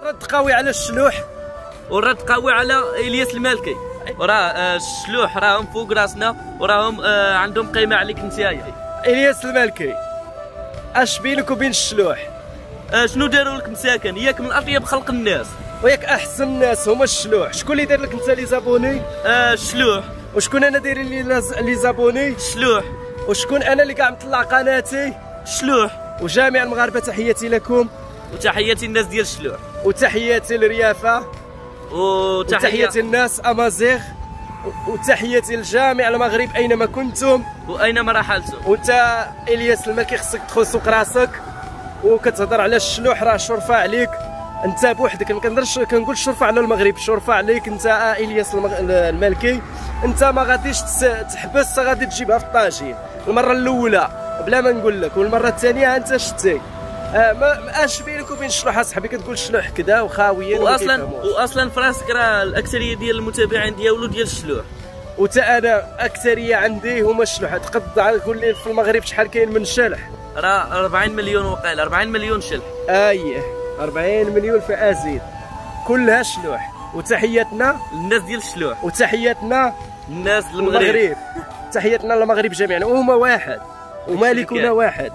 رد قوي على الشلوح والرد قوي على الياس المالكي. وراه الشلوح راهم فوق راسنا وراهم عندهم قيمه عليك نتايا. الياس المالكي اش بينك وبين الشلوح؟ شنو داروا لك مساكن؟ ياك من اطيب خلق الناس وياك احسن الناس هما الشلوح. شكون اللي دار لك انت لي زابوني؟ الشلوح. وشكون انا دايرين لي زابوني؟ الشلوح. وشكون انا اللي قاع مطلع قناتي؟ الشلوح. وجميع المغاربه تحياتي لكم وتحياتي الناس ديال الشلوح وتحياتي للريافه وتحياتي الناس امازيغ وتحياتي لجميع المغرب اينما كنتم واينما رحلتم. وانت الياس المالكي خصك تدخل سوق راسك وكتهضر على الشلوح راه شرفه عليك انت بوحدك. ما كنقدرش كنقول شرفه على المغرب، شرفه عليك انت الياس المالكي. انت ما غاديش تحبس، غادي تجيبها في الطاجين المره الاولى بلا ما نقول لك، والمره الثانيه انت شتي. ما اش بينك وبين الشلوح اصاحبي؟ كتقول الشلوح كذا وخاويين واصلا في راسك راه الاكثريه ديال المتابعين ديالو ديال الشلوح. وتا انا اكثريه عندي هما الشلوح. تقد تقول لي في المغرب شحال كاين من شلح؟ راه 40 مليون وقيل 40 مليون شلح. 40 مليون في ازيد كلها شلوح. وتحياتنا للناس ديال الشلوح وتحياتنا الناس المغرب. تحياتنا للمغرب جميعا وهما واحد ومالكنا واحد.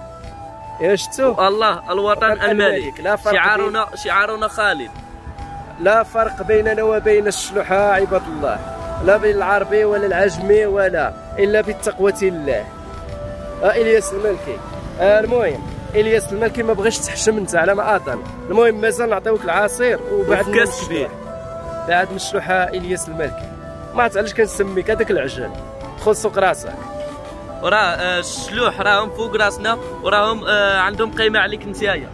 يا شتو الله الوطن الملك. شعارنا خالد. لا فرق بيننا وبين الشلوح عباد الله، لا بين العربي ولا العجمي ولا الا بالتقوى الله. الياس المالكي. المهم الياس المالكي ما بغاش تحشم انت على ما اظن. المهم مازال نعطيوك العصير وبعد من كاس كبير بعد من الشلوح الياس المالكي. ما عرفت علاش كنسميك هذاك العجل. دخل سوق راسك. وراه الشلوح راهم فوق راسنا وراهم عندهم قيمه عليك نتايا.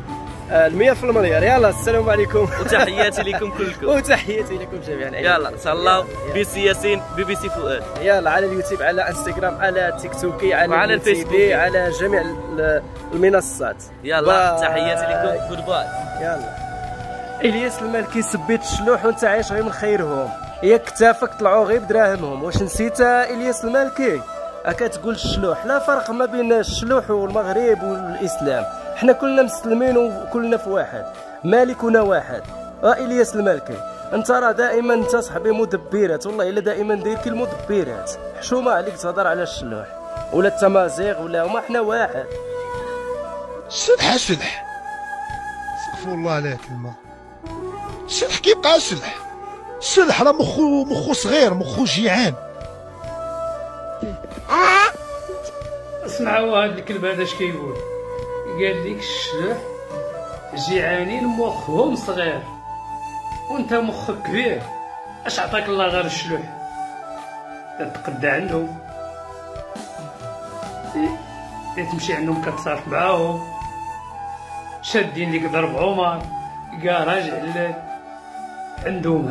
100 في المليار. يلا السلام عليكم وتحياتي لكم كلكم. وتحياتي لكم جميعا. يلا تهلاو. بي سي ياسين BBC فؤاد. يلا على اليوتيوب، على انستغرام، على تيك توكي، على الفيسبوك، على جميع المنصات. يلا تحياتي لكم. جود باي. يلا الياس المالكي سبيت الشلوح وانت عايش غير من خيرهم. ياك كتافك طلعوا غير بدراهمهم. واش نسيت الياس المالكي؟ كتقول الشلوح. لا فرق ما بين الشلوح والمغرب والاسلام، حنا كلنا مسلمين وكلنا في واحد، مالكنا واحد. الياس المالكي انت راه دائما انت صاحبي مدبرات، والله الا دائما داير كي المدبرات. حشومه عليك تهضر على الشلوح ولا التمازيغ ولا هما، حنا واحد. الشلح استغفر الله على كلمه. الشلح كيبقى شلح. الشلح راه مخو صغير، مخو جيعان. اسمعوا هاد الكلب هذا اش كيقول؟ قال لك الشلوح جيعانين مخهم صغير وانت مخك كبير. اش عطاك الله غير الشلوح؟ تتقدى عندهم، تمشي عندهم كتصارف معاهم، شادين ليك ضرب عمر كراج علاد. عندهم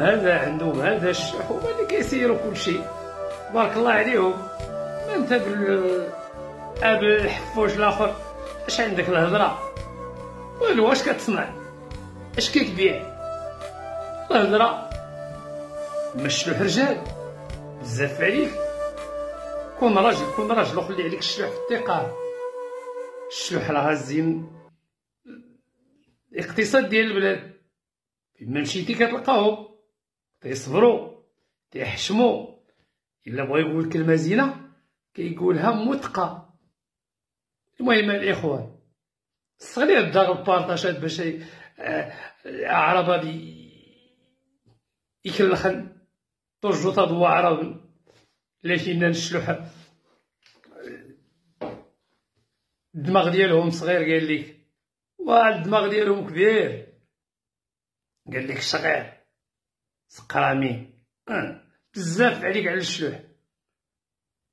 هذا الشلوح هما اللي كيسيروا كلشي تبارك الله عليهم. ما انت بالحفوش الاخر اش عندك الهضره؟ والو واش كتصنع؟ اش كتبيع؟ الهضره. ما الشلوح رجال بزاف عليك. كون راجل وخلي عليك الشلوح في الثقه. الشلوح راه هازين الاقتصاد ديال البلاد. فين مشيتي كتلقاهم تيصبروا تيحشموا. الا بغا يقول كلمه زينه كيقولها متقه. المهم الاخوان استغلي الدار البارطاجات باش عرب غادي يكلخن توجو تضوى عرب لكن الشلوح الدماغ ديالهم صغير. قال لك والدماغ ديالهم كبير. قال لك صغير سقرامي. بزاف عليك على الشلوح.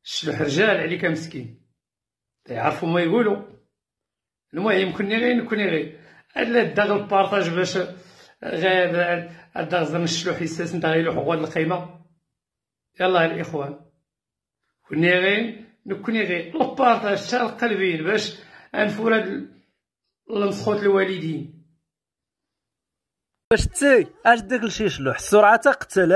الشلوح رجال عليك مسكين يعرفوا ما يقولوا. المهم كوني غير هاد الداغ البارطاج باش غير الداغ زعما الشلوح يستسن تا يلوحو هاد القيمه. يلا الاخوان كوني غير البارطاج تاع القلبين باش انفوا هاد المسخوت الوالدين. باش تي اش داك الشي شلوح السرعه تقتل.